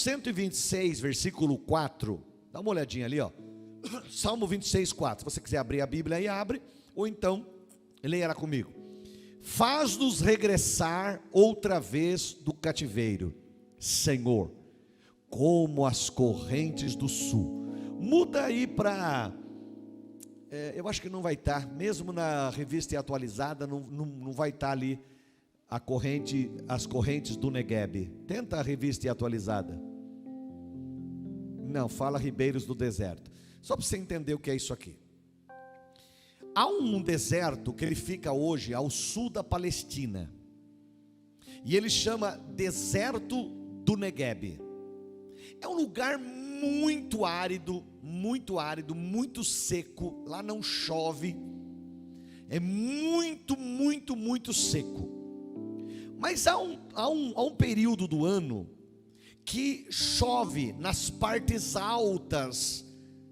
126, versículo 4, dá uma olhadinha ali, ó. Salmo 26, 4. Se você quiser abrir a Bíblia aí, abre, ou então leia ela comigo. Faz-nos regressar outra vez do cativeiro, Senhor, como as correntes do sul. Muda aí para, eu acho que não vai estar, mesmo na revista atualizada, não vai estar ali as correntes do Negueb. Tenta a revista atualizada. Não, fala Ribeiros do Deserto. Só para você entender o que é isso aqui. Há um deserto que ele fica hoje ao sul da Palestina, e ele chama Deserto do Negueb. É um lugar muito árido, muito seco. Lá não chove, é muito seco. Mas há um período do ano que chove nas partes altas,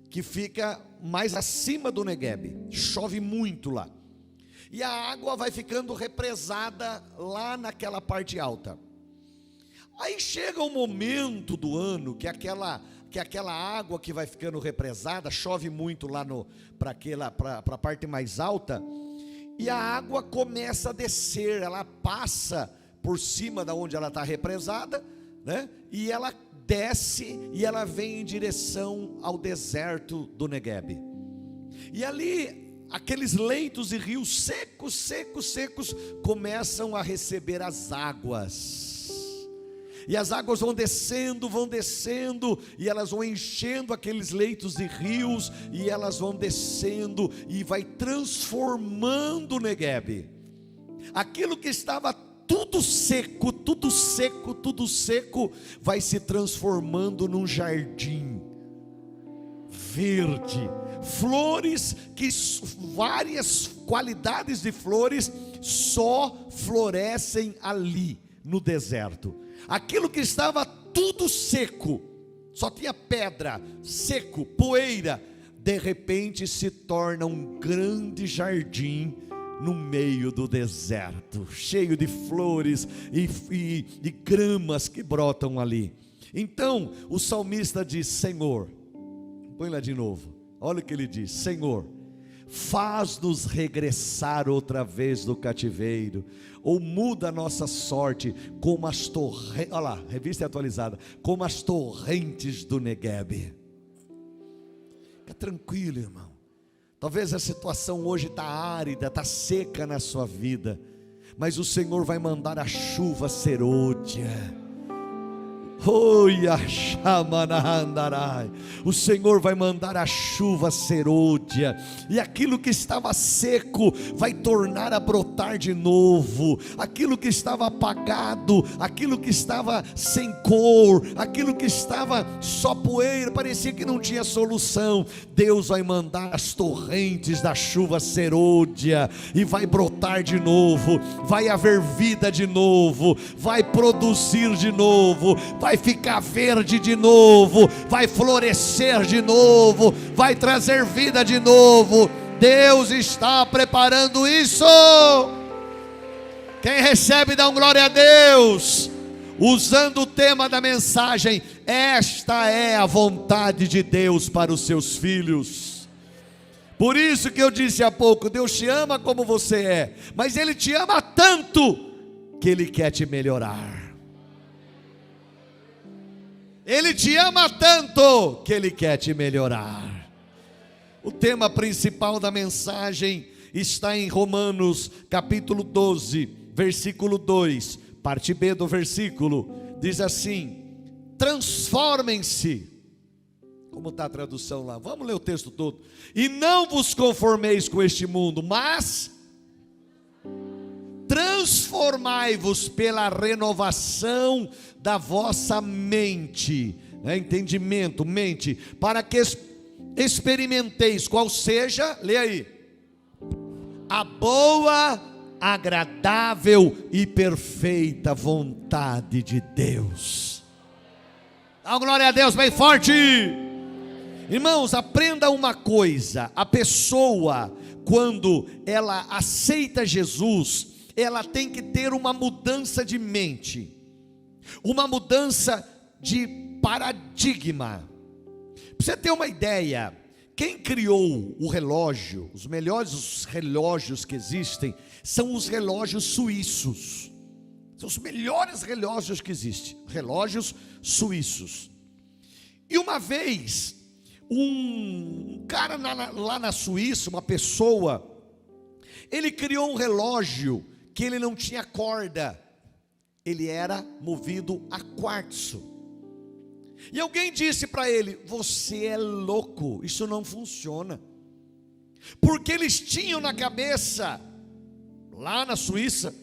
que fica mais acima do Negueb. Chove muito lá, e a água vai ficando represada lá naquela parte alta. Aí chega um momento do ano que aquela água que vai ficando represada, chove muito lá para a parte mais alta, e a água começa a descer, ela passa por cima da onde ela está represada, né? E ela desce e ela vem em direção ao deserto do Negueb. E ali, aqueles leitos e rios secos começam a receber as águas. E as águas vão descendo, e elas vão enchendo aqueles leitos e rios, e elas vão descendo, e vai transformando o Negueb. Aquilo que estava tudo seco, vai se transformando num jardim verde, flores, que várias qualidades de flores só florescem ali no deserto. Aquilo que estava tudo seco, só tinha pedra, seco, poeira, de repente se torna um grande jardim no meio do deserto, cheio de flores e gramas que brotam ali. Então o salmista diz: Senhor, põe lá de novo, olha o que ele diz: Senhor, faz-nos regressar outra vez do cativeiro, ou muda a nossa sorte como as torrentes, olha lá, revista atualizada, como as torrentes do Negueb. Fica tranquilo, irmão. Talvez a situação hoje está árida, está seca na sua vida, mas o Senhor vai mandar a chuva serôdia. O Senhor vai mandar a chuva serôdia, e aquilo que estava seco vai tornar a brotar de novo. Aquilo que estava apagado, aquilo que estava sem cor, aquilo que estava só poeira, parecia que não tinha solução, Deus vai mandar as torrentes da chuva serôdia, e vai brotar de novo, vai haver vida de novo, vai produzir de novo, vai ficar verde de novo, vai florescer de novo, vai trazer vida de novo. Deus está preparando isso. Quem recebe, dá glória a Deus. Usando o tema da mensagem: esta é a vontade de Deus para os seus filhos. Por isso que eu disse há pouco, Deus te ama como você é, mas Ele te ama tanto que Ele quer te melhorar. Ele te ama tanto que Ele quer te melhorar. O tema principal da mensagem está em Romanos capítulo 12, versículo 2, parte B do versículo, diz assim: transformem-se. Como está a tradução lá? Vamos ler o texto todo. E não vos conformeis com este mundo, mas transformai-vos pela renovação da vossa mente, entendimento, mente, para que experimenteis qual seja, lê aí, a boa, agradável e perfeita vontade de Deus. Dá glória a Deus bem forte. Irmãos, aprenda uma coisa: a pessoa, quando ela aceita Jesus, ela tem que ter uma mudança de mente, uma mudança de paradigma. Para você ter uma ideia, quem criou o relógio, os melhores relógios que existem, são os relógios suíços. São os melhores relógios que existem, relógios suíços. E uma vez, um cara lá na Suíça, uma pessoa, ele criou um relógio que ele não tinha corda, ele era movido a quartzo. E alguém disse para ele: você é louco, isso não funciona. Porque eles tinham na cabeça, lá na Suíça,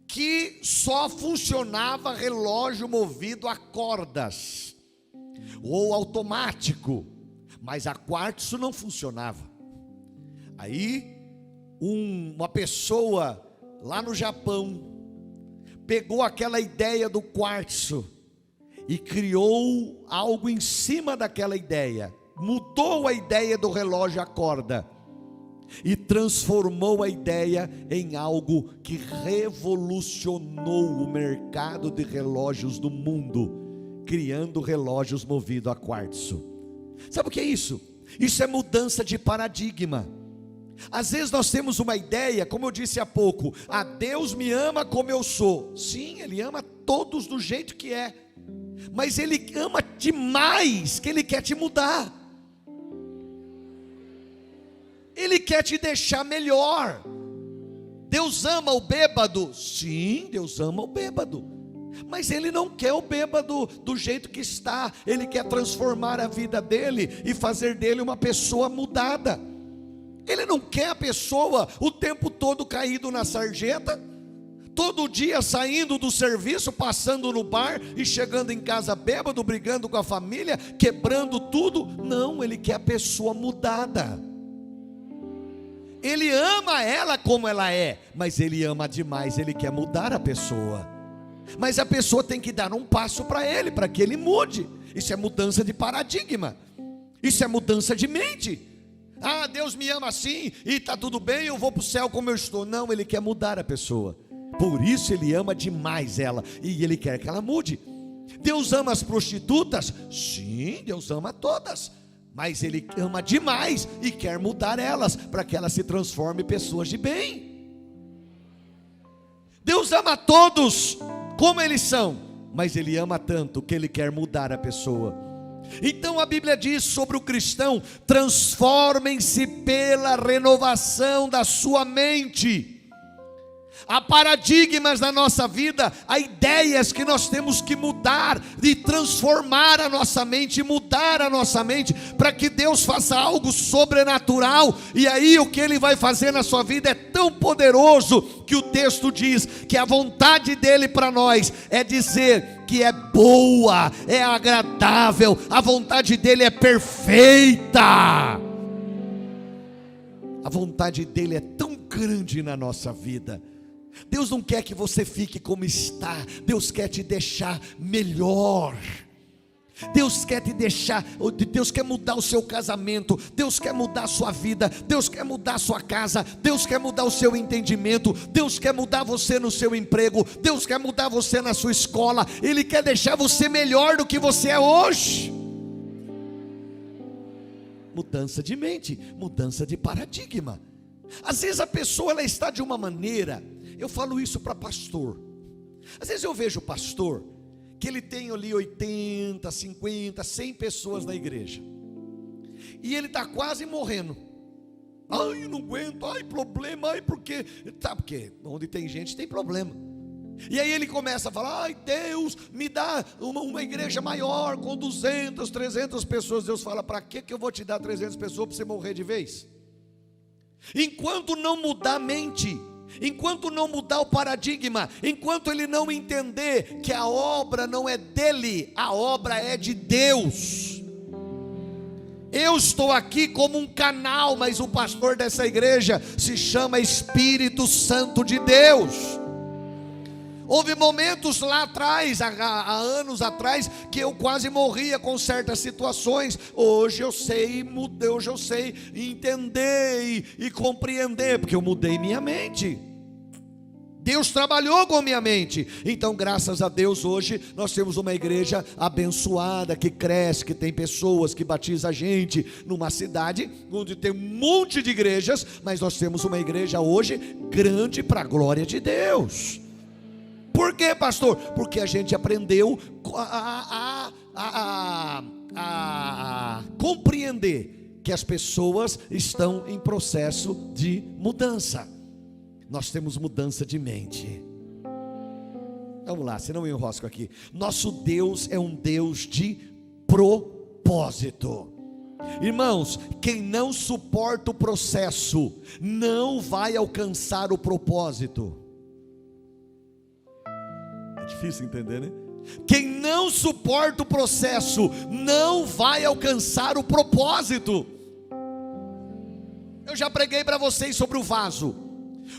que só funcionava relógio movido a cordas, ou automático, mas a quartzo não funcionava. Aí, uma pessoa lá no Japão pegou aquela ideia do quartzo e criou algo em cima daquela ideia, mudou a ideia do relógio a corda e transformou a ideia em algo que revolucionou o mercado de relógios do mundo, criando relógios movidos a quartzo. Sabe o que é isso? Isso é mudança de paradigma. Às vezes nós temos uma ideia, como eu disse há pouco: Deus me ama como eu sou. Sim, Ele ama todos do jeito que é, mas Ele ama demais que Ele quer te mudar. Ele quer te deixar melhor. Deus ama o bêbado? Sim, Deus ama o bêbado, mas Ele não quer o bêbado do jeito que está. Ele quer transformar a vida dele e fazer dele uma pessoa mudada. Ele não quer a pessoa o tempo todo caído na sarjeta, todo dia saindo do serviço, passando no bar e chegando em casa bêbado, brigando com a família, quebrando tudo. Não, Ele quer a pessoa mudada. Ele ama ela como ela é, mas Ele ama demais, Ele quer mudar a pessoa. Mas a pessoa tem que dar um passo para Ele, para que Ele mude. Isso é mudança de paradigma, isso é mudança de mente. Deus me ama assim e está tudo bem, eu vou para o céu como eu estou. Não, Ele quer mudar a pessoa. Por isso Ele ama demais ela, e Ele quer que ela mude. Deus ama as prostitutas? Sim, Deus ama todas, mas Ele ama demais e quer mudar elas, para que elas se transformem em pessoas de bem. Deus ama todos como eles são, mas Ele ama tanto que Ele quer mudar a pessoa. Então a Bíblia diz sobre o cristão: transformem-se pela renovação da sua mente. Há paradigmas na nossa vida, há ideias que nós temos que mudar, de transformar a nossa mente, mudar a nossa mente, para que Deus faça algo sobrenatural. E aí o que Ele vai fazer na sua vida é tão poderoso, que o texto diz que a vontade dEle para nós é dizer que é boa, é agradável, a vontade dEle é perfeita. A vontade dEle é tão grande na nossa vida. Deus não quer que você fique como está, Deus quer te deixar melhor. Deus quer te deixar, Deus quer mudar o seu casamento, Deus quer mudar a sua vida, Deus quer mudar a sua casa, Deus quer mudar o seu entendimento, Deus quer mudar você no seu emprego, Deus quer mudar você na sua escola. Ele quer deixar você melhor do que você é hoje. Mudança de mente, mudança de paradigma. Às vezes a pessoa ela está de uma maneira, eu falo isso para pastor. Às vezes eu vejo pastor que ele tem ali 80, 50, 100 pessoas na igreja, e ele está quase morrendo. Ai, não aguento, ai, problema, ai, porque onde tem gente tem problema. E aí ele começa a falar: ai, Deus, me dá uma igreja maior, com 200, 300 pessoas. Deus fala: para que eu vou te dar 300 pessoas para você morrer de vez? Enquanto não mudar a mente, enquanto não mudar o paradigma, enquanto ele não entender que a obra não é dele, a obra é de Deus. Eu estou aqui como um canal, mas o pastor dessa igreja se chama Espírito Santo de Deus. Houve momentos lá atrás, há anos atrás, que eu quase morria com certas situações. Hoje eu sei mudar, hoje eu sei entender e compreender, porque eu mudei minha mente. Deus trabalhou com a minha mente. Então, graças a Deus, hoje nós temos uma igreja abençoada, que cresce, que tem pessoas, que batiza a gente, numa cidade onde tem um monte de igrejas, mas nós temos uma igreja hoje grande para a glória de Deus. Por quê, pastor? Porque a gente aprendeu a compreender que as pessoas estão em processo de mudança. Nós temos mudança de mente. Vamos lá, senão eu enrosco aqui. Nosso Deus é um Deus de propósito. Irmãos, quem não suporta o processo não vai alcançar o propósito. É difícil entender, né? Quem não suporta o processo não vai alcançar o propósito. Eu já preguei para vocês sobre o vaso.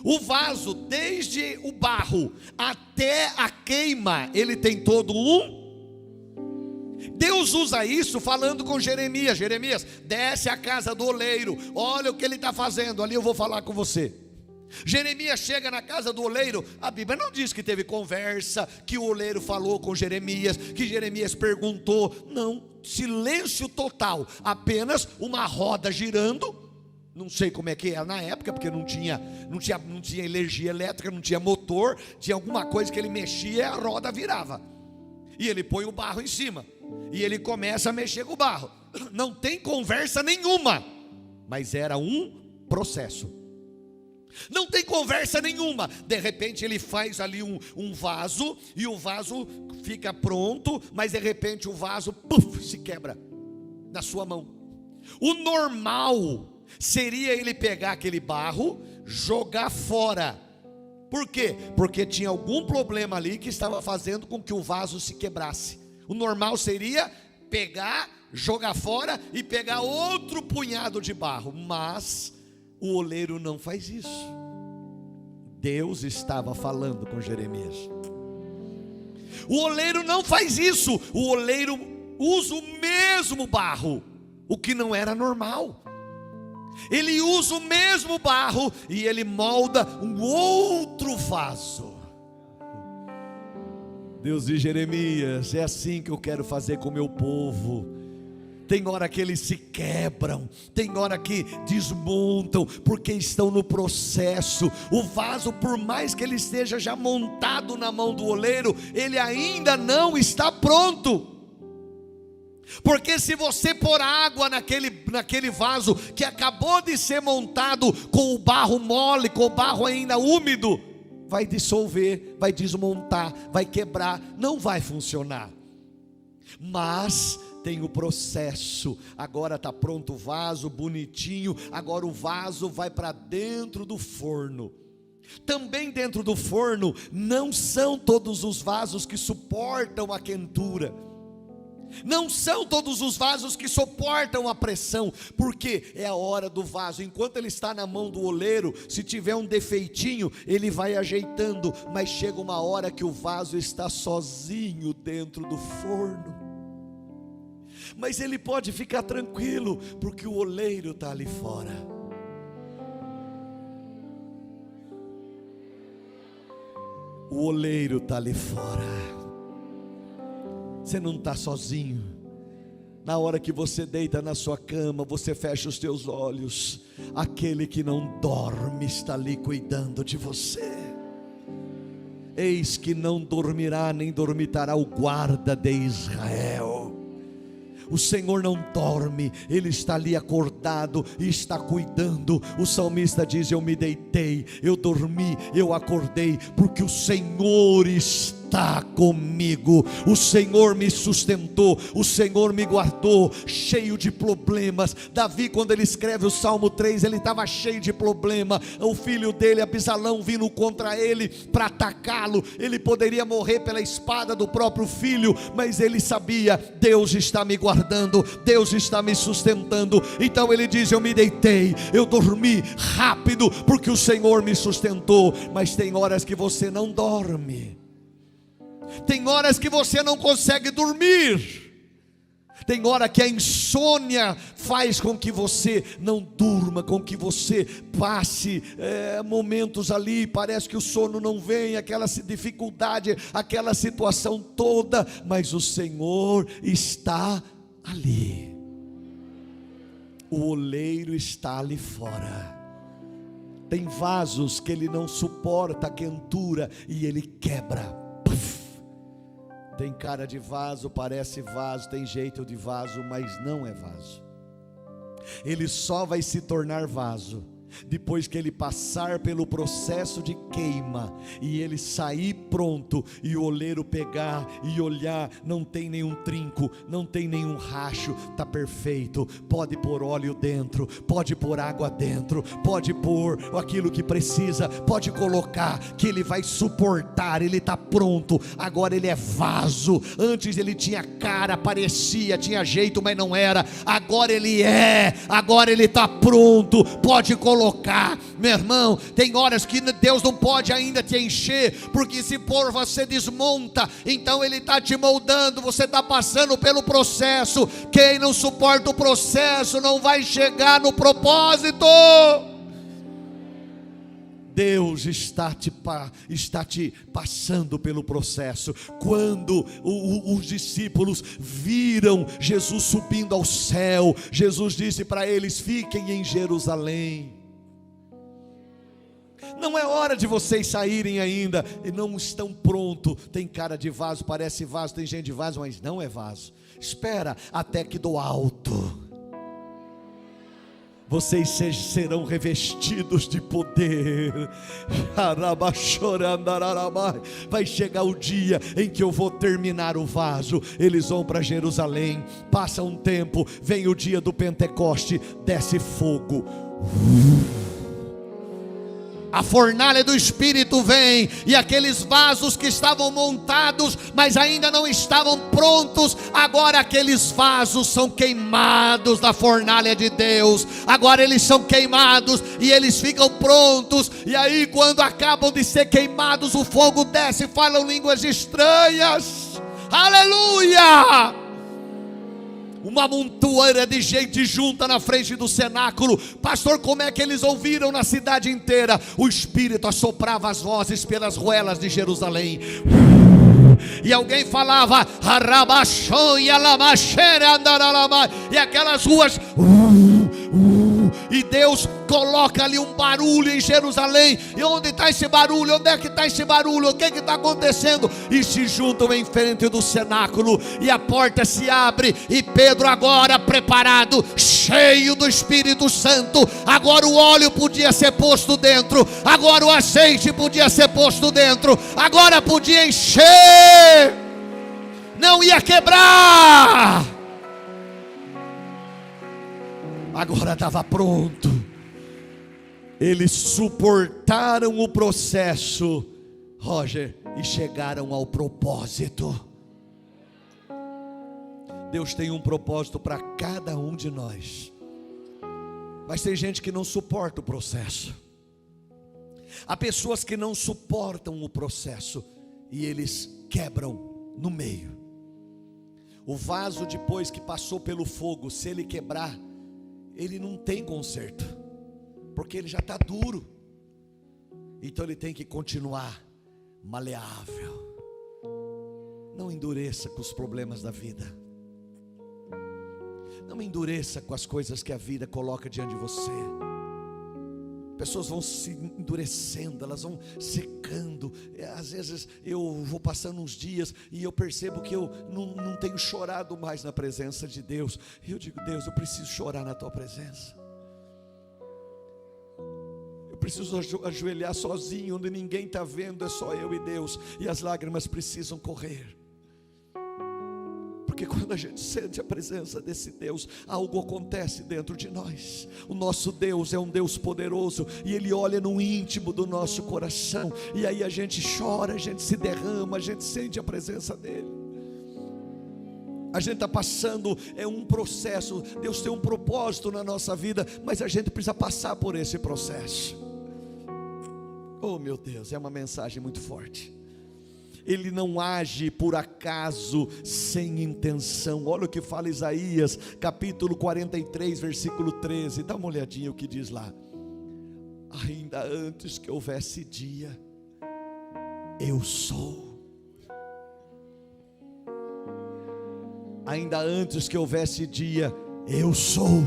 O vaso, desde o barro até a queima, ele tem todo Deus usa isso falando com Jeremias. Jeremias, desce à casa do oleiro, olha o que ele está fazendo, ali eu vou falar com você. Jeremias chega na casa do oleiro. A Bíblia não diz que teve conversa, que o oleiro falou com Jeremias, que Jeremias perguntou. Não, silêncio total, apenas uma roda girando. Não sei como é que era na época, porque não tinha energia elétrica, não tinha motor, tinha alguma coisa que ele mexia e a roda virava. E ele põe o barro em cima, e ele começa a mexer com o barro. Não tem conversa nenhuma, mas era um processo. Não tem conversa nenhuma. De repente ele faz ali um vaso, e o vaso fica pronto, mas de repente o vaso se quebra na sua mão. O normal seria ele pegar aquele barro, jogar fora. Por quê? Porque tinha algum problema ali que estava fazendo com que o vaso se quebrasse. O normal seria pegar, jogar fora e pegar outro punhado de barro. Mas o oleiro não faz isso. Deus estava falando com Jeremias. O oleiro não faz isso. O oleiro usa o mesmo barro, o que não era normal. Ele usa o mesmo barro e ele molda um outro vaso. Deus diz: Jeremias, é assim que eu quero fazer com o meu povo. Tem hora que eles se quebram, tem hora que desmontam, porque estão no processo. O vaso, por mais que ele esteja já montado na mão do oleiro, ele ainda não está pronto. Porque se você pôr água naquele vaso que acabou de ser montado, com o barro mole, com o barro ainda úmido, vai dissolver, vai desmontar, vai quebrar, não vai funcionar. Mas tem o processo. Agora está pronto o vaso, bonitinho. Agora o vaso vai para dentro do forno. Também dentro do forno, não são todos os vasos que suportam a quentura. Não são todos os vasos que suportam a pressão, porque é a hora do vaso. Enquanto ele está na mão do oleiro, se tiver um defeitinho, ele vai ajeitando, mas chega uma hora que o vaso está sozinho dentro do forno. Mas ele pode ficar tranquilo, porque o oleiro está ali fora. O oleiro está ali fora. Você não está sozinho. Na hora que você deita na sua cama, você fecha os teus olhos, aquele que não dorme está ali cuidando de você. Eis que não dormirá nem dormitará o guarda de Israel. O Senhor não dorme, Ele está ali acordado e está cuidando. O salmista diz: eu me deitei, eu dormi, eu acordei, porque o Senhor está comigo. O Senhor me sustentou, o Senhor me guardou, cheio de problemas. Davi, quando ele escreve o Salmo 3, ele estava cheio de problema. O filho dele, Absalão, vindo contra ele para atacá-lo. Ele poderia morrer pela espada do próprio filho, mas ele sabia: Deus está me guardando, Deus está me sustentando. Então ele diz: eu me deitei, eu dormi rápido, porque o Senhor me sustentou. Mas tem horas que você não dorme, tem horas que você não consegue dormir, Tem hora que a insônia faz com que você não durma, com que você passe momentos ali, parece que o sono não vem, aquela dificuldade, aquela situação toda, mas o Senhor está ali. O oleiro está ali fora. Tem vasos que ele não suporta a quentura e ele quebra. Tem cara de vaso, parece vaso, tem jeito de vaso, mas não é vaso. Ele só vai se tornar vaso depois que ele passar pelo processo de queima e ele sair pronto, e o oleiro pegar e olhar, não tem nenhum trinco, não tem nenhum racho, está perfeito. Pode pôr óleo dentro, pode pôr água dentro, pode pôr aquilo que precisa, pode colocar, que ele vai suportar. Ele está pronto, agora ele é vaso. Antes ele tinha cara, parecia, tinha jeito, mas não era. Agora ele está pronto, pode colocar. Meu irmão, tem horas que Deus não pode ainda te encher, porque se for você desmonta. Então ele está te moldando, você está passando pelo processo. Quem não suporta o processo não vai chegar no propósito. Deus está te passando pelo processo. Quando os discípulos viram Jesus subindo ao céu, Jesus disse para eles: fiquem em Jerusalém. Não é hora de vocês saírem ainda, e não estão prontos. Tem cara de vaso, parece vaso, tem gente de vaso, mas não é vaso. Espera até que do alto vocês serão revestidos de poder. Vai chegar o dia em que eu vou terminar o vaso. Eles vão para Jerusalém, passa um tempo, vem o dia do Pentecoste, desce fogo. A fornalha do Espírito vem, e aqueles vasos que estavam montados, mas ainda não estavam prontos, agora aqueles vasos são queimados da fornalha de Deus. Agora eles são queimados e eles ficam prontos. E aí, quando acabam de ser queimados, o fogo desce e falam línguas estranhas. Aleluia! Uma montoeira de gente junta na frente do cenáculo. Pastor, como é que eles ouviram na cidade inteira? O Espírito assoprava as vozes pelas ruelas de Jerusalém. E alguém falava, e aquelas ruas, e Deus coloca ali um barulho em Jerusalém. E onde está esse barulho? Onde é que está esse barulho? O que está acontecendo? E se juntam em frente do cenáculo, e a porta se abre, e Pedro, agora preparado, cheio do Espírito Santo, agora o óleo podia ser posto dentro, agora o azeite podia ser posto dentro, agora podia encher, não ia quebrar, agora estava pronto. Eles suportaram o processo, Roger, e chegaram ao propósito. Deus tem um propósito para cada um de nós, mas tem gente que não suporta o processo. Há pessoas que não suportam o processo e eles quebram no meio. O vaso, depois que passou pelo fogo, se ele quebrar, ele não tem conserto, porque ele já está duro. Então ele tem que continuar maleável. Não endureça com os problemas da vida. Não endureça com as coisas que a vida coloca diante de você. Pessoas vão se endurecendo, elas vão secando. Às vezes eu vou passando uns dias e eu percebo que eu não tenho chorado mais na presença de Deus. E eu digo: Deus, eu preciso chorar na tua presença. Eu preciso ajoelhar sozinho, onde ninguém está vendo, é só eu e Deus. E as lágrimas precisam correr. Porque quando a gente sente a presença desse Deus, algo acontece dentro de nós. O nosso Deus é um Deus poderoso, e Ele olha no íntimo do nosso coração, e aí a gente chora, a gente se derrama, a gente sente a presença dEle. A gente está passando um processo. Deus tem um propósito na nossa vida, mas a gente precisa passar por esse processo. Oh meu Deus, é uma mensagem muito forte. Ele não age por acaso, sem intenção. Olha o que fala Isaías, capítulo 43, versículo 13. Dá uma olhadinha o que diz lá. Ainda antes que houvesse dia, eu sou. Ainda antes que houvesse dia, eu sou.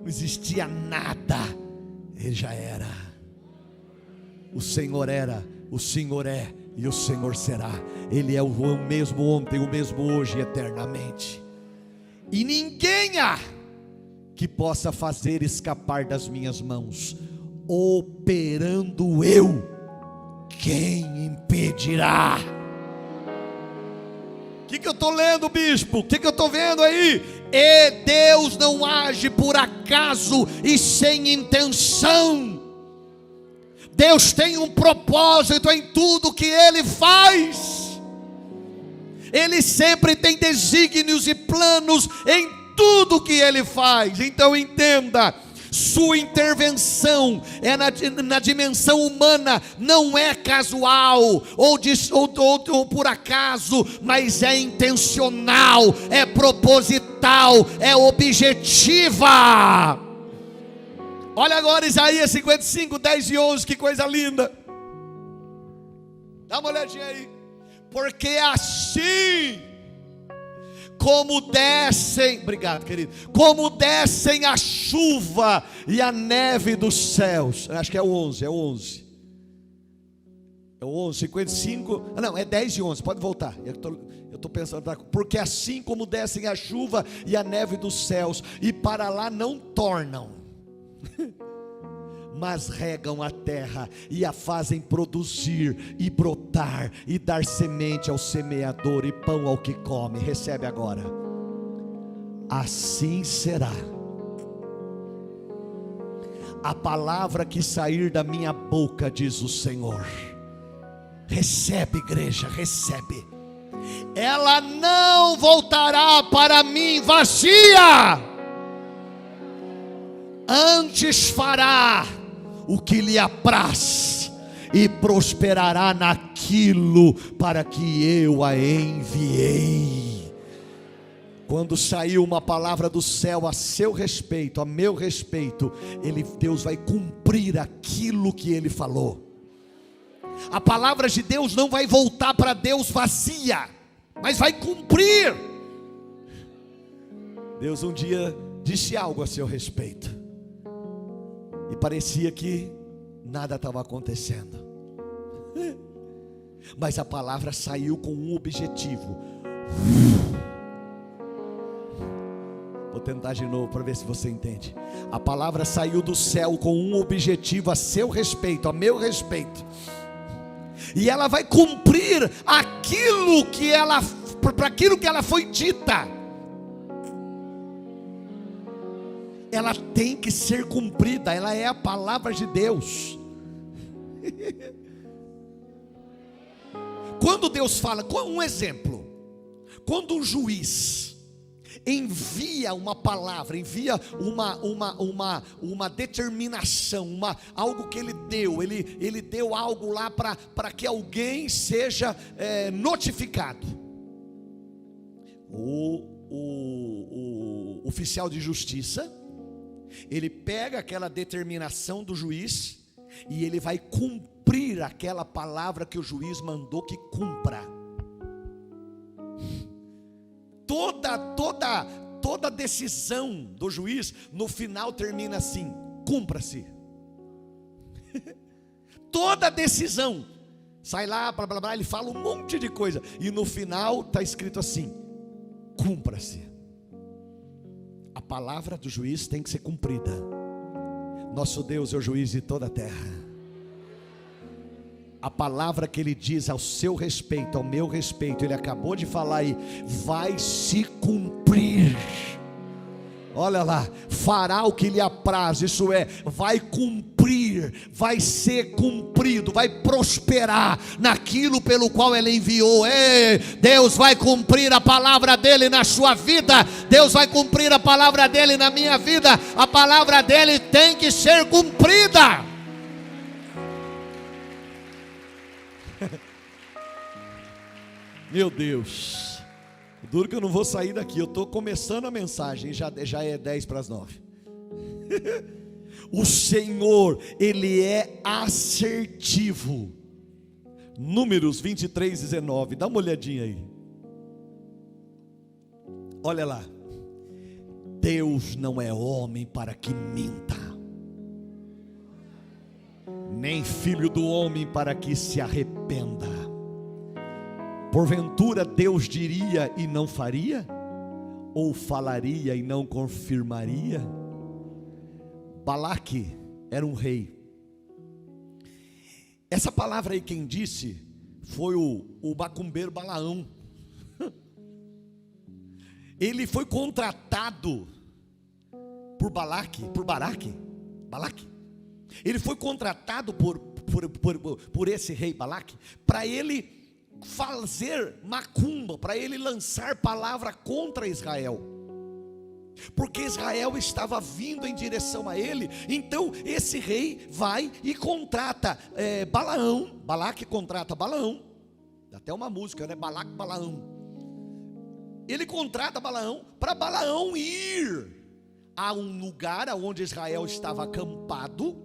Não existia nada, Ele já era. O Senhor era, o Senhor é e o Senhor será. Ele é o mesmo ontem, o mesmo hoje, eternamente. E ninguém há que possa fazer escapar das minhas mãos. Operando eu, quem impedirá? O que eu estou lendo, bispo? O que eu estou vendo aí? E Deus não age por acaso e sem intenção. Deus tem um propósito em tudo que Ele faz. Ele sempre tem desígnios e planos em tudo que Ele faz. Então entenda, sua intervenção é na dimensão humana, não é casual ou por acaso, mas é intencional, é proposital, é objetiva. Olha agora Isaías 55, 10 e 11, que coisa linda. Dá uma olhadinha aí. Porque assim como descem, obrigado querido, como descem a chuva e a neve dos céus. Acho que é o 11, é o 11. É o 11, 55, não, é 10 e 11, pode voltar. Eu estou pensando, porque assim como descem a chuva e a neve dos céus, e para lá não tornam, mas regam a terra e a fazem produzir e brotar e dar semente ao semeador e pão ao que come. Recebe agora. Assim será a palavra que sair da minha boca, diz o Senhor. Recebe, igreja, recebe. Ela não voltará para mim vazia, antes fará o que lhe apraz e prosperará naquilo para que eu a enviei. Quando saiu uma palavra do céu a seu respeito, a meu respeito, Deus vai cumprir aquilo que Ele falou. A palavra de Deus não vai voltar para Deus vazia, mas vai cumprir. Deus um dia disse algo a seu respeito, e parecia que nada estava acontecendo, mas a palavra saiu com um objetivo. Vou tentar de novo para ver se você entende. A palavra saiu do céu com um objetivo a seu respeito, a meu respeito, e ela vai cumprir aquilo que ela, para aquilo que ela foi dita. Ela tem que ser cumprida, ela é a palavra de Deus. Quando Deus fala, um exemplo, quando um juiz envia uma palavra, envia uma determinação, algo que ele deu algo lá para que alguém seja notificado. O oficial de justiça, ele pega aquela determinação do juiz e ele vai cumprir aquela palavra que o juiz mandou que cumpra. Toda decisão do juiz no final termina assim: cumpra-se. Toda decisão sai lá, blá, blá, blá, ele fala um monte de coisa e no final está escrito assim: cumpra-se. A palavra do juiz tem que ser cumprida. Nosso Deus é o juiz de toda a terra. A palavra que Ele diz ao seu respeito, ao meu respeito, Ele acabou de falar aí, vai se cumprir. Olha lá, fará o que lhe apraz, isso é, vai cumprir, vai ser cumprido, vai prosperar naquilo pelo qual Ele enviou. Ei, Deus vai cumprir a palavra dEle na sua vida, Deus vai cumprir a palavra dEle na minha vida, a palavra dEle tem que ser cumprida. Meu Deus, duro que eu não vou sair daqui. Eu estou começando a mensagem, já é 10:50. O Senhor, Ele é assertivo. Números 23:19, dá uma olhadinha aí. Olha lá. Deus não é homem para que minta, nem filho do homem para que se arrependa. Porventura Deus diria e não faria? Ou falaria e não confirmaria? Balaque era um rei. Essa palavra aí quem disse foi o macumbeiro Balaão. Ele foi contratado por Balaque. Ele foi contratado por esse rei Balaque para ele fazer macumba, para ele lançar palavra contra Israel, porque Israel estava vindo em direção a ele. Então esse rei vai e contrata Balaão. Balaque contrata Balaão, até uma música, né? Balaque, Balaão. Ele contrata Balaão para Balaão ir a um lugar onde Israel estava acampado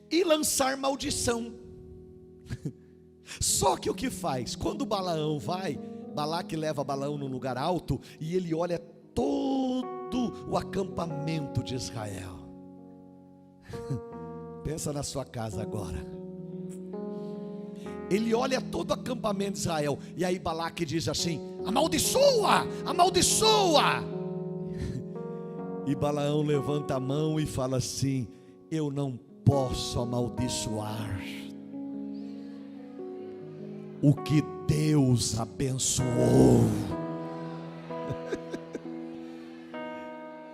e lançar maldição. Só que o que faz? Quando Balaão vai, Balaque leva Balaão num lugar alto e ele olha todo o acampamento de Israel. Pensa na sua casa agora. Ele olha todo o acampamento de Israel, e aí Balaque diz assim: amaldiçoa, amaldiçoa. E Balaão levanta a mão e fala assim: eu não posso amaldiçoar o que Deus abençoou.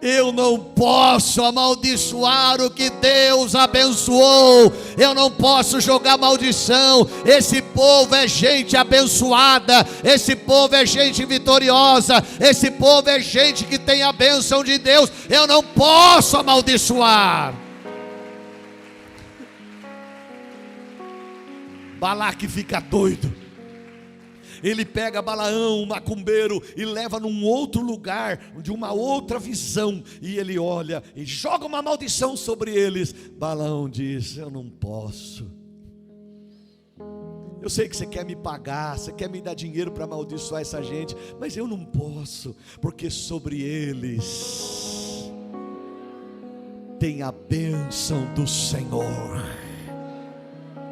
Eu não posso amaldiçoar o que Deus abençoou. Eu não posso jogar maldição. Esse povo é gente abençoada. Esse povo é gente vitoriosa. Esse povo é gente que tem a bênção de Deus. Eu não posso amaldiçoar. Balaque fica doido. Ele pega Balaão, o macumbeiro, e leva num outro lugar, de uma outra visão, e ele olha e joga uma maldição sobre eles. Balaão diz: eu não posso. Eu sei que você quer me pagar, você quer me dar dinheiro para amaldiçoar essa gente, mas eu não posso, porque sobre eles tem a bênção do Senhor.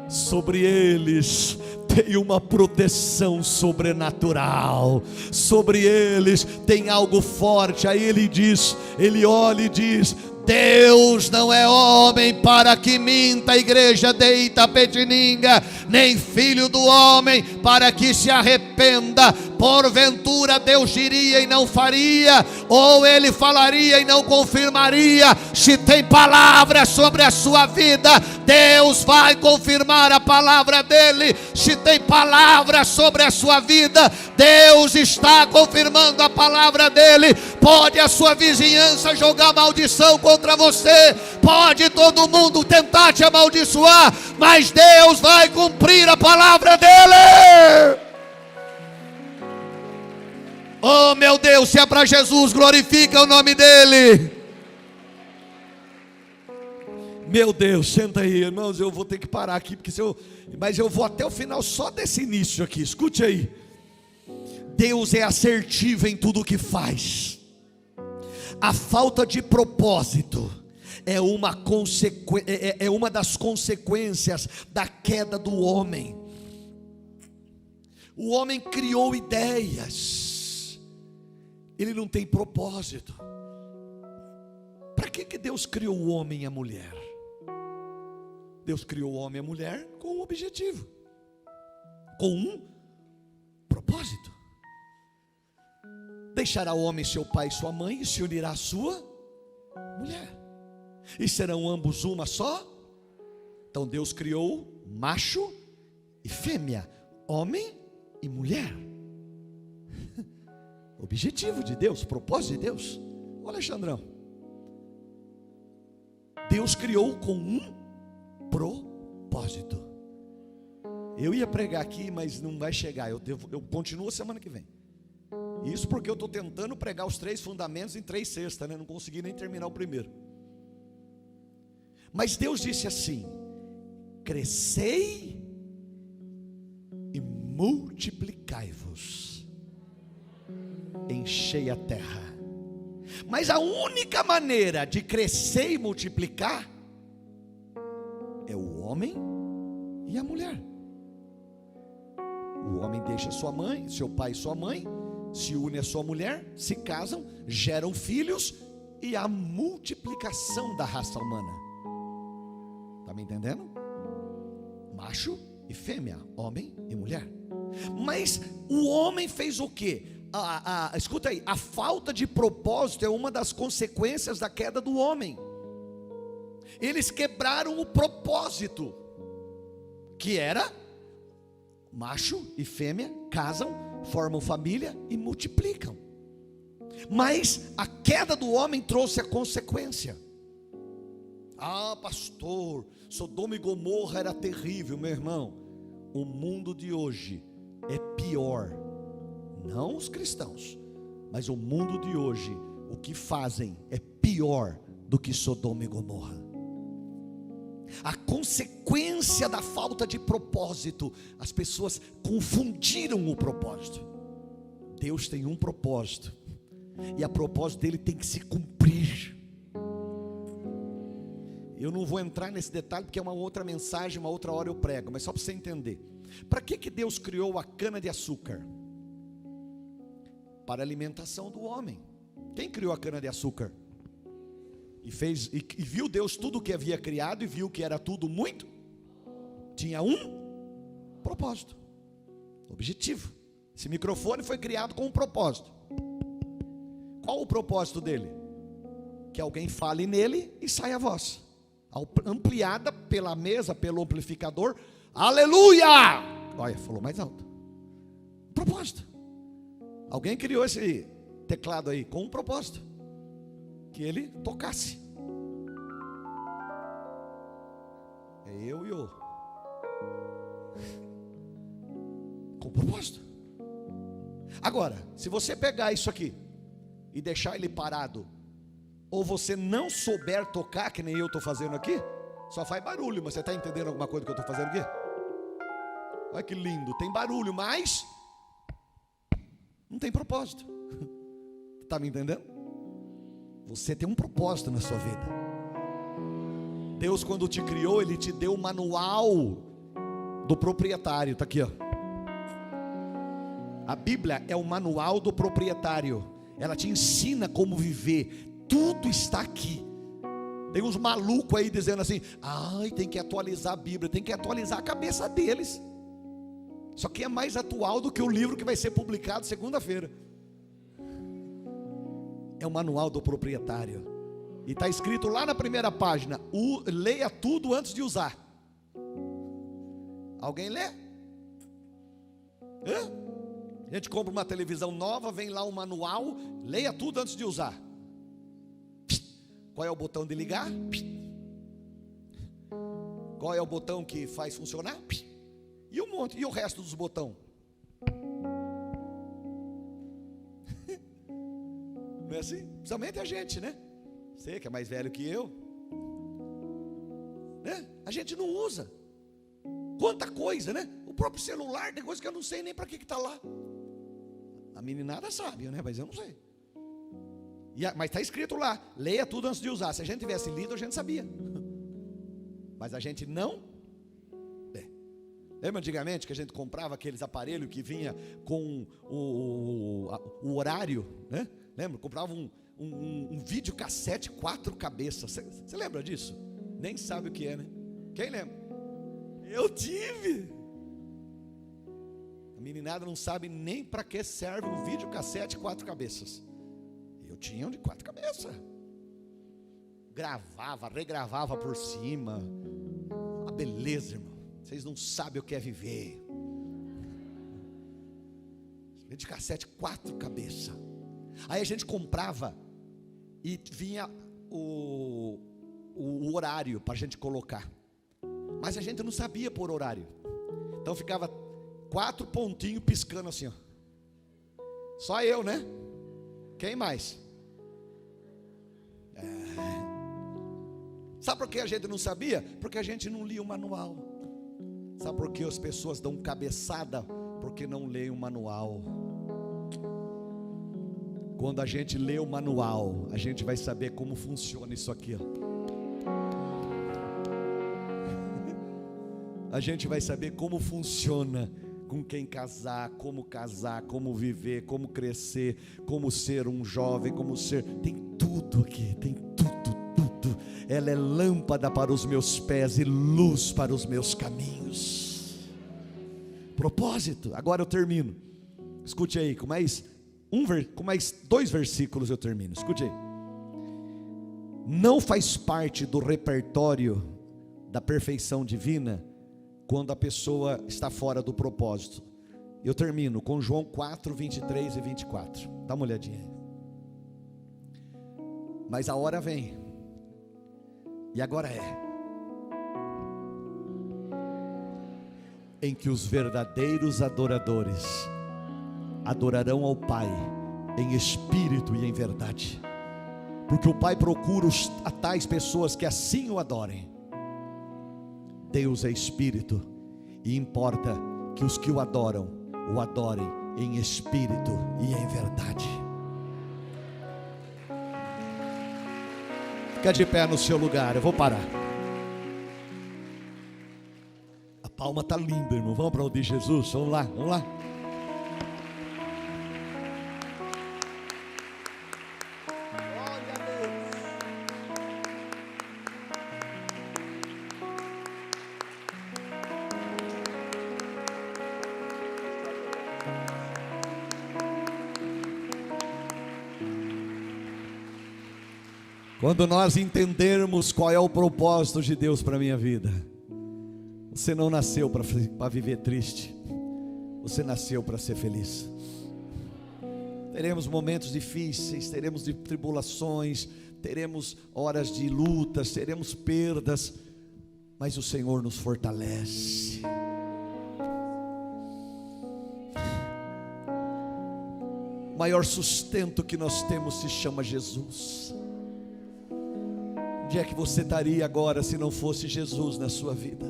Sobre eles tem uma proteção sobrenatural. Sobre eles tem algo forte. Aí ele diz, ele olha e diz: Deus não é homem para que minta, a igreja de Itapetininga, nem filho do homem para que se arrependa. Porventura Deus diria e não faria, ou ele falaria e não confirmaria. Se tem palavra sobre a sua vida, Deus vai confirmar a palavra dele. Se tem palavra sobre a sua vida, Deus está confirmando a palavra dele. Pode a sua vizinhança jogar maldição contra você, pode todo mundo tentar te amaldiçoar, mas Deus vai cumprir a palavra dele. Oh meu Deus, se é para Jesus, glorifica o nome dele. Meu Deus, senta aí, irmãos, eu vou ter que parar aqui, mas eu vou até o final só desse início aqui. Escute aí. Deus é assertivo em tudo o que faz. A falta de propósito é uma das consequências da queda do homem. O homem criou ideias, ele não tem propósito. Para que Deus criou o homem e a mulher? Deus criou o homem e a mulher com um objetivo, com um propósito. Deixará o homem seu pai e sua mãe e se unirá à sua mulher, e serão ambos uma só. Então Deus criou macho e fêmea, homem e mulher. Objetivo de Deus, propósito de Deus. Ô Alexandrão, Deus criou com um propósito. Eu ia pregar aqui, mas não vai chegar. Eu continuo semana que vem. Isso porque eu estou tentando pregar os 3 fundamentos em 3 sextas, né? Não consegui nem terminar o primeiro. Mas Deus disse assim: crescei e multiplicai-vos, enchei a terra. Mas a única maneira de crescer e multiplicar é o homem e a mulher. O homem deixa sua mãe, seu pai e sua mãe, se une a sua mulher, se casam, geram filhos, e a multiplicação da raça humana. Está me entendendo? Macho e fêmea, homem e mulher. Mas o homem fez o quê? Escuta aí, a falta de propósito é uma das consequências da queda do homem. Eles quebraram o propósito, que era macho e fêmea casam, formam família e multiplicam. Mas a queda do homem trouxe a consequência. Pastor, Sodoma e Gomorra era terrível. Meu irmão, o mundo de hoje é pior. Não os cristãos, mas o mundo de hoje, o que fazem é pior do que Sodoma e Gomorra. A consequência da falta de propósito, as pessoas confundiram o propósito. Deus tem um propósito, e a propósito dele tem que se cumprir. Eu não vou entrar nesse detalhe porque é uma outra mensagem, uma outra hora eu prego, mas só para você entender. Para que Deus criou a cana de açúcar? Para a alimentação do homem. Quem criou a cana de açúcar? E viu Deus tudo o que havia criado e viu que era tudo muito. Tinha um propósito, objetivo. Esse microfone foi criado com um propósito. Qual o propósito dele? Que alguém fale nele e saia a voz, ampliada pela mesa, pelo amplificador. Aleluia! Olha, falou mais alto. Propósito. Alguém criou esse teclado aí com um propósito, que ele tocasse. É eu e o com propósito. Agora, se você pegar isso aqui e deixar ele parado, ou você não souber tocar, que nem eu estou fazendo aqui, só faz barulho. Mas você está entendendo alguma coisa que eu estou fazendo aqui? Olha que lindo, tem barulho, mas não tem propósito. Está me entendendo? Você tem um propósito na sua vida. Deus, quando te criou, Ele te deu o manual do proprietário. Está aqui, ó. A Bíblia é o manual do proprietário. Ela te ensina como viver. Tudo está aqui. Tem uns malucos aí dizendo assim: tem que atualizar a Bíblia. Tem que atualizar a cabeça deles. Isso aqui é mais atual do que o livro que vai ser publicado segunda-feira. É o manual do proprietário. E está escrito lá na primeira página: leia tudo antes de usar. Alguém lê? A gente compra uma televisão nova, vem lá um manual, leia tudo antes de usar. Qual é o botão de ligar? Qual é o botão que faz funcionar? E um monte, e o resto dos botões? Não é assim? Principalmente a gente, né? Você que é mais velho que eu, né? A gente não usa. Quanta coisa, né? O próprio celular tem coisa que eu não sei nem para que está lá. A meninada sabe, né? Mas eu não sei. Mas está escrito lá: leia tudo antes de usar. Se a gente tivesse lido, a gente sabia. Mas a gente não. Lembra antigamente que a gente comprava aqueles aparelhos que vinha com o horário, né? Lembra? Comprava um videocassete 4 cabeças. Você lembra disso? Nem sabe o que é, né? Quem lembra? Eu tive. A meninada não sabe nem para que serve um videocassete 4 cabeças. Eu tinha um de 4 cabeças. Gravava, regravava por cima. A beleza, irmão. Vocês não sabem o que é viver. Videocassete 4 cabeças. Aí a gente comprava e vinha o horário para a gente colocar. Mas a gente não sabia por horário. Então ficava 4 pontinhos piscando assim, ó. Só eu, né? Quem mais? Sabe por que a gente não sabia? Porque a gente não lia o manual. Sabe por que as pessoas dão cabeçada? Porque não leem o manual. Quando a gente lê o manual, a gente vai saber como funciona isso aqui, ó. A gente vai saber como funciona, com quem casar, como viver, como crescer, como ser um jovem, como ser. Tem tudo aqui, tem tudo. Ela é lâmpada para os meus pés e luz para os meus caminhos. Propósito. Agora eu termino. Escute aí, com mais 2 versículos eu termino. Escute aí. Não faz parte do repertório da perfeição divina quando a pessoa está fora do propósito. Eu termino com João 4, 23 e 24. Dá uma olhadinha aí. Mas a hora vem, e agora em que os verdadeiros adoradores adorarão ao Pai em espírito e em verdade, porque o Pai procura a tais pessoas que assim o adorem. Deus é espírito, e importa que os que o adorem em espírito e em verdade. Fica de pé no seu lugar, eu vou parar. A palma está linda, irmão. Vamos aplaudir Jesus, vamos lá, vamos lá. Quando nós entendermos qual é o propósito de Deus para a minha vida, você não nasceu para viver triste, você nasceu para ser feliz. Teremos momentos difíceis, teremos tribulações, teremos horas de lutas, teremos perdas, mas o Senhor nos fortalece. O maior sustento que nós temos se chama Jesus. Onde é que você estaria agora se não fosse Jesus na sua vida?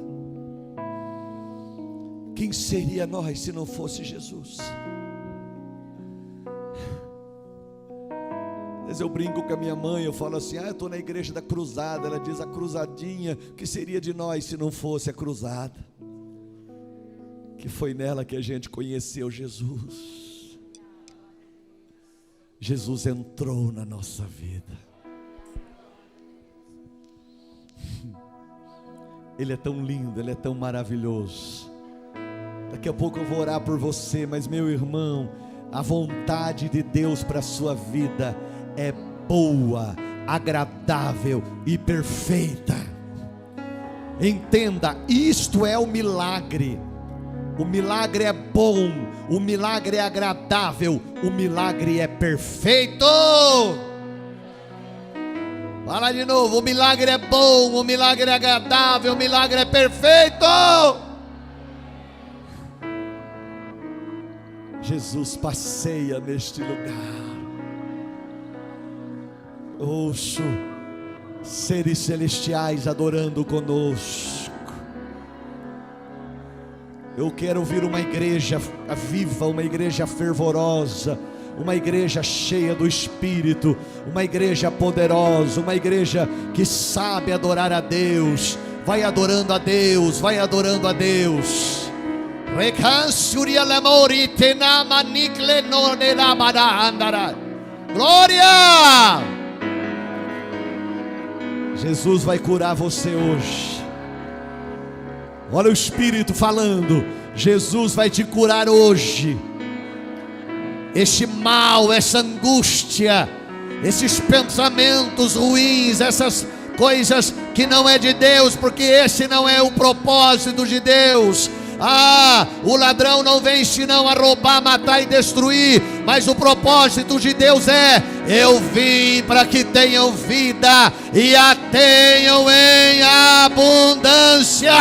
Quem seria nós se não fosse Jesus? Às vezes eu brinco com a minha mãe, eu falo assim: eu estou na igreja da cruzada. Ela diz: a cruzadinha, o que seria de nós se não fosse a cruzada? Que foi nela que a gente conheceu Jesus. Jesus entrou na nossa vida. Ele é tão lindo, Ele é tão maravilhoso. Daqui a pouco eu vou orar por você, mas meu irmão, a vontade de Deus para a sua vida é boa, agradável e perfeita. Entenda, isto é o milagre. O milagre é bom, o milagre é agradável, o milagre é perfeito. Fala de novo: o milagre é bom, o milagre é agradável, o milagre é perfeito. Jesus passeia neste lugar. Ouço seres celestiais adorando conosco. Eu quero ouvir uma igreja viva, uma igreja fervorosa, uma igreja cheia do Espírito, uma igreja poderosa, uma igreja que sabe adorar a Deus. Vai adorando a Deus, vai adorando a Deus. Glória! Jesus vai curar você hoje. Olha o Espírito falando: Jesus vai te curar hoje. Este mal, essa angústia, esses pensamentos ruins, essas coisas que não é de Deus, porque esse não é o propósito de Deus. O ladrão não vem senão a roubar, matar e destruir, mas o propósito de Deus é: eu vim para que tenham vida e a tenham em abundância.